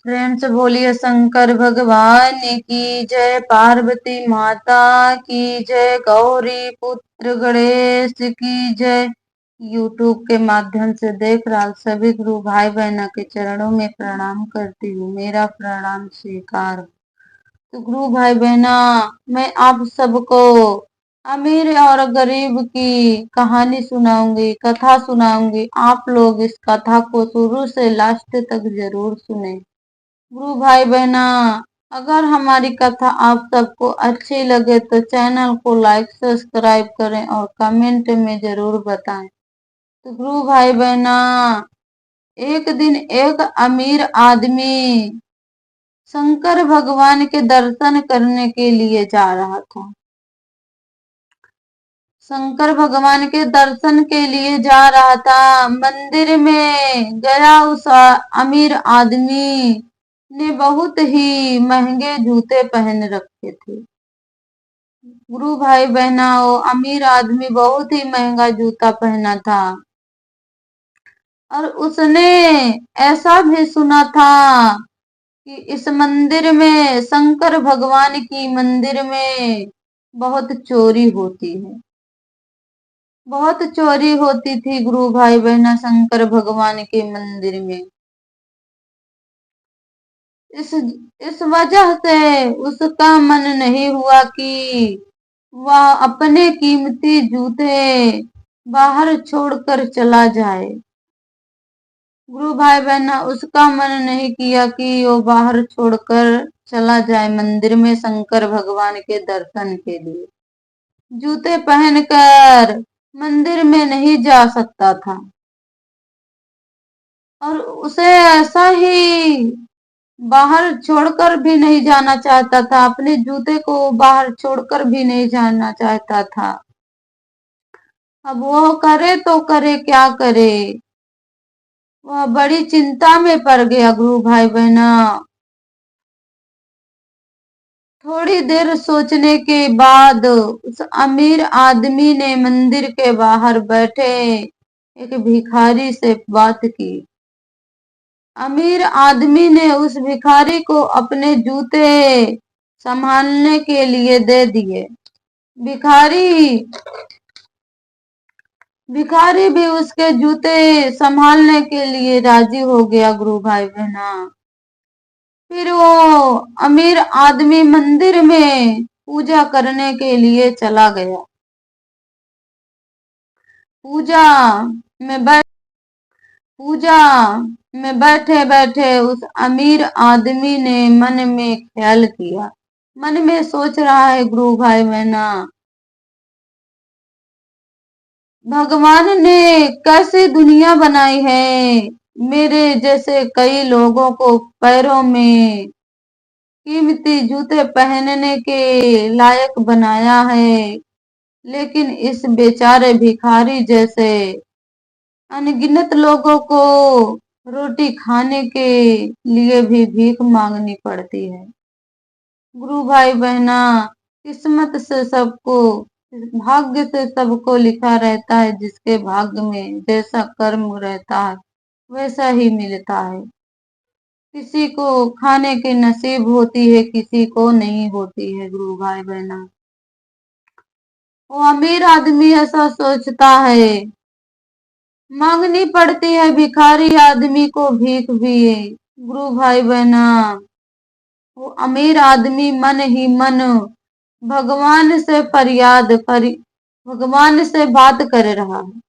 Friends बोलिए शंकर भगवान की जय, पार्वती माता की जय, गौरी पुत्र गणेश की जय। यूट्यूब के माध्यम से देख रहा सभी गुरु भाई बहना के चरणों में प्रणाम करती हूँ। मेरा प्रणाम स्वीकार। तो गुरु भाई बहना, मैं आप सबको अमीर और गरीब की कहानी सुनाऊंगी, कथा सुनाऊंगी। आप लोग इस कथा को शुरू से लास्ट तक जरूर सुने। गुरु भाई बहना, अगर हमारी कथा आप सबको अच्छी लगे तो चैनल को लाइक सब्सक्राइब करें और कमेंट में जरूर बताएं। तो गुरु भाई बहना, एक दिन एक अमीर आदमी शंकर भगवान के दर्शन करने के लिए जा रहा था। शंकर भगवान के दर्शन के लिए जा रहा था। मंदिर में गया उस अमीर आदमी ने बहुत ही महंगे जूते पहन रखे थे। गुरु भाई बहना, वो अमीर आदमी बहुत ही महंगा जूता पहना था और उसने ऐसा भी सुना था कि इस मंदिर में, शंकर भगवान की मंदिर में बहुत चोरी होती है। बहुत चोरी होती थी गुरु भाई बहना शंकर भगवान के मंदिर में। इस वजह से उसका मन नहीं हुआ कि वह अपने कीमती जूते बाहर छोड़कर चला जाए। गुरु भाई बहना, उसका मन नहीं किया कि वो बाहर छोड़कर चला जाए मंदिर में शंकर भगवान के दर्शन के लिए। जूते पहनकर मंदिर में नहीं जा सकता था और उसे ऐसा ही बाहर छोड़कर भी नहीं जाना चाहता था। अपने जूते को बाहर छोड़कर भी नहीं जाना चाहता था। अब वो करे तो करे क्या करे। वह बड़ी चिंता में पड़ गया गुरु भाई बहना। थोड़ी देर सोचने के बाद उस अमीर आदमी ने मंदिर के बाहर बैठे एक भिखारी से बात की। अमीर आदमी ने उस भिखारी को अपने जूते संभालने के लिए दे दिए। भिखारी भिखारी भी उसके जूते संभालने के लिए राजी हो गया गुरु भाई बहना। फिर वो अमीर आदमी मंदिर में पूजा करने के लिए चला गया। पूजा में बैठ पूजा में बैठे बैठे उस अमीर आदमी ने मन में ख्याल किया। मन में सोच रहा है गुरु भाई बहना, भगवान ने कैसी दुनिया बनाई है। मेरे जैसे कई लोगों को पैरों में कीमती जूते पहनने के लायक बनाया है, लेकिन इस बेचारे भिखारी जैसे अनगिनत लोगों को रोटी खाने के लिए भी भीख मांगनी पड़ती है। गुरु भाई बहना, किस्मत से सबको, भाग्य से सबको लिखा रहता है। जिसके भाग्य में जैसा कर्म रहता है वैसा ही मिलता है। किसी को खाने की नसीब होती है, किसी को नहीं होती है। गुरु भाई बहना, वो अमीर आदमी ऐसा सोचता है। मांगनी पड़ती है भिखारी आदमी को भीख भी। गुरु भाई बहना, वो अमीर आदमी मन ही मन भगवान से भगवान से बात कर रहा है।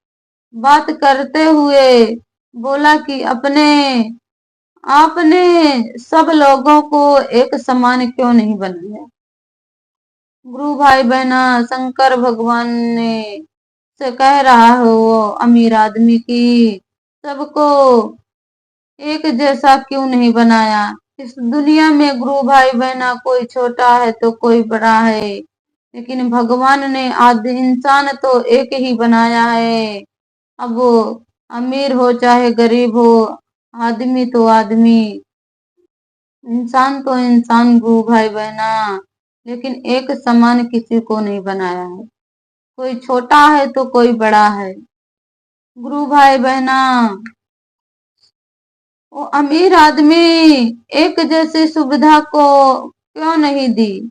बात करते हुए बोला कि आपने सब लोगों को एक समान क्यों नहीं बनाया। गुरु भाई बहना, शंकर भगवान ने से कह रहा है वो अमीर आदमी की सबको एक जैसा क्यों नहीं बनाया। इस दुनिया में गुरु भाई बहना, कोई छोटा है तो कोई बड़ा है, लेकिन भगवान ने आदि इंसान तो एक ही बनाया है। अब वो अमीर हो चाहे गरीब हो, आदमी तो आदमी, इंसान तो इंसान गुरु भाई बहना, लेकिन एक समान किसी को नहीं बनाया है। कोई छोटा है तो कोई बड़ा है। गुरु भाई बहना, वो अमीर आदमी एक जैसी सुविधा को क्यों नहीं दी,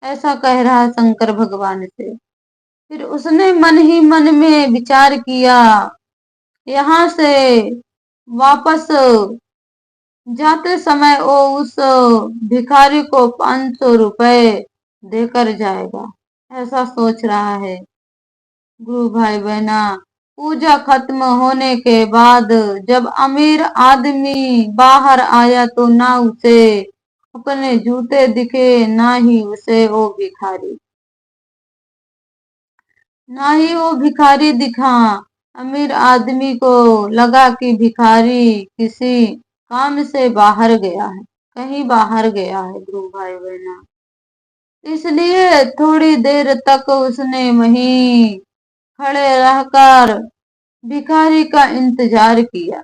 ऐसा कह रहा है शंकर भगवान से। फिर उसने मन ही मन में विचार किया, यहाँ से वापस जाते समय वो उस भिखारी को 500 रुपए देकर जाएगा, ऐसा सोच रहा है। गुरु भाई बहना, पूजा खत्म होने के बाद जब अमीर आदमी बाहर आया तो ना उसे अपने जूते दिखे, ना ही उसे वो भिखारी, ना ही वो भिखारी दिखा। अमीर आदमी को लगा कि भिखारी किसी काम से बाहर गया है, कहीं बाहर गया है गुरु भाई बहना। इसलिए थोड़ी देर तक उसने वहीं खड़े रहकर भिखारी का इंतजार किया।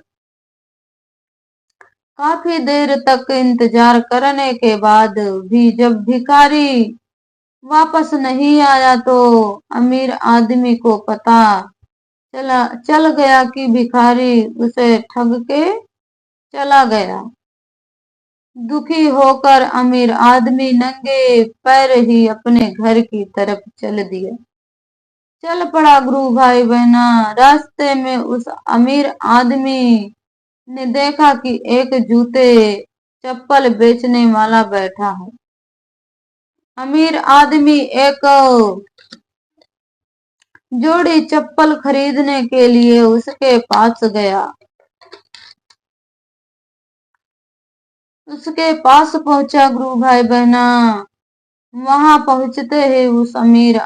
काफी देर तक इंतजार करने के बाद भी जब भिखारी वापस नहीं आया तो अमीर आदमी को पता चल गया कि भिखारी उसे ठग के चला गया। दुखी होकर अमीर आदमी नंगे पैर ही अपने घर की तरफ चल पड़ा गुरु भाई बहना। रास्ते में उस अमीर आदमी ने देखा कि एक जूते चप्पल बेचने वाला बैठा है। अमीर आदमी एक जोड़ी चप्पल खरीदने के लिए उसके पास गया। उसके पास पहुंचा गुरु भाई बहना। वहां पहुंचते ही उस अमीर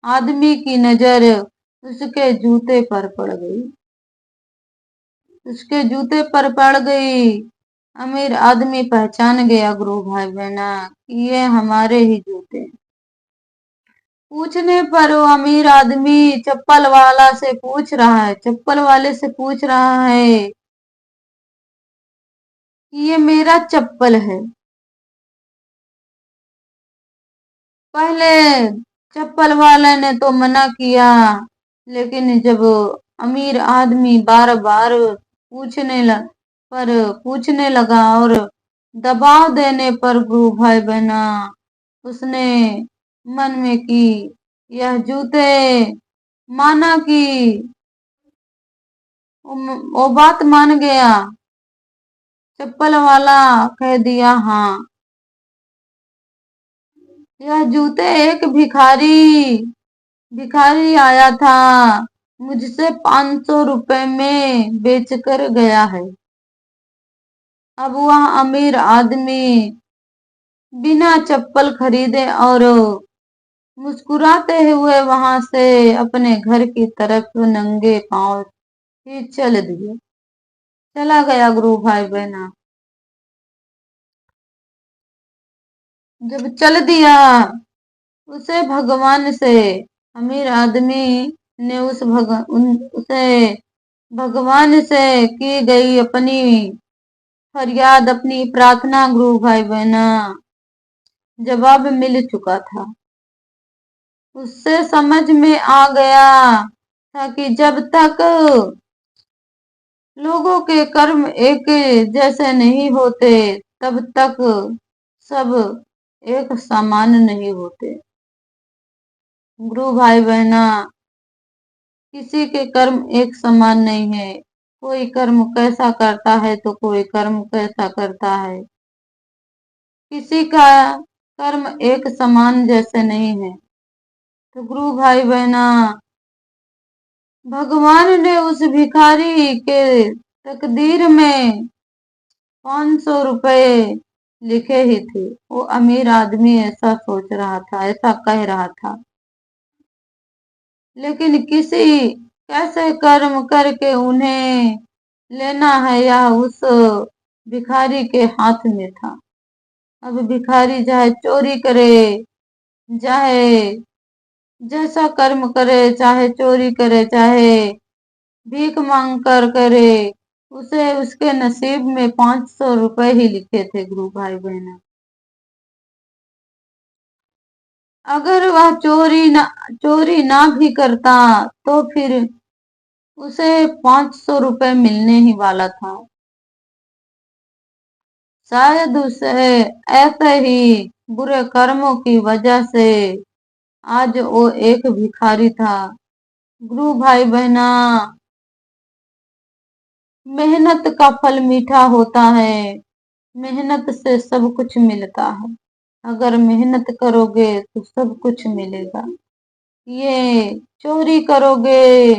आदमी की नजर उसके जूते पर पड़ गई। उसके जूते पर पड़ गई। अमीर आदमी पहचान गया गुरु भाई बहना कि ये हमारे ही जूते हैं। पूछने पर वो अमीर आदमी चप्पल वाले से पूछ रहा है कि ये मेरा चप्पल है। पहले चप्पल वाले ने तो मना किया, लेकिन जब अमीर आदमी बार बार पूछने लगा और दबाव देने पर गुरु भाई बहना उसने मन में की यह जूते माना कि वो बात मान गया। चप्पल वाला कह दिया, हाँ यह जूते एक भिखारी आया था, मुझसे 500 रुपए में बेचकर गया है। अब वह अमीर आदमी बिना चप्पल खरीदे और मुस्कुराते हुए वहां से अपने घर की तरफ नंगे पांव ही चला गया गुरु भाई बहना। जब चल दिया उसे भगवान से अमीर आदमी ने उसे भगवान से की गई अपनी फरियाद, अपनी प्रार्थना गुरु भाई बहना जवाब मिल चुका था। उससे समझ में आ गया था कि जब तक लोगों के कर्म एक जैसे नहीं होते तब तक सब एक समान नहीं होते। गुरु भाई बहना, किसी के कर्म एक समान नहीं है। कोई कर्म कैसा करता है तो कोई कर्म कैसा करता है। किसी का कर्म एक समान जैसे नहीं है। तो गुरु भाई बहना, भगवान ने उस भिखारी के तकदीर में 500 रुपए लिखे ही थे। वो अमीर आदमी ऐसा सोच रहा था, ऐसा कह रहा था, लेकिन कैसे कर्म करके उन्हें लेना है यह उस भिखारी के हाथ में था। अब भिखारी चाहे चोरी करे, चाहे जैसा कर्म करे, चाहे चोरी करे, चाहे भीख मांग कर करे, उसे उसके नसीब में 500 रुपए ही लिखे थे गुरु भाई बहना। अगर वह चोरी ना भी करता तो फिर उसे 500 रुपए मिलने ही वाला था। शायद उसे ऐसे ही बुरे कर्मों की वजह से आज वो एक भिखारी था। गुरु भाई बहना, मेहनत का फल मीठा होता है। मेहनत से सब कुछ मिलता है। अगर मेहनत करोगे तो सब कुछ मिलेगा। ये चोरी करोगे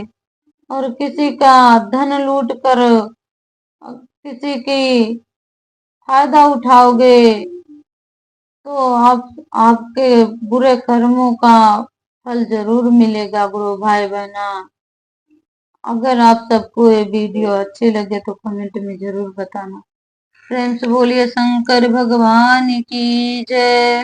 और किसी का धन लूट कर किसी की फायदा उठाओगे तो आपके बुरे कर्मों का फल जरूर मिलेगा गुरु भाई बहना। अगर आप सबको ये वीडियो अच्छी लगे तो कमेंट में जरूर बताना। प्रेम से बोलिए शंकर भगवान की जय।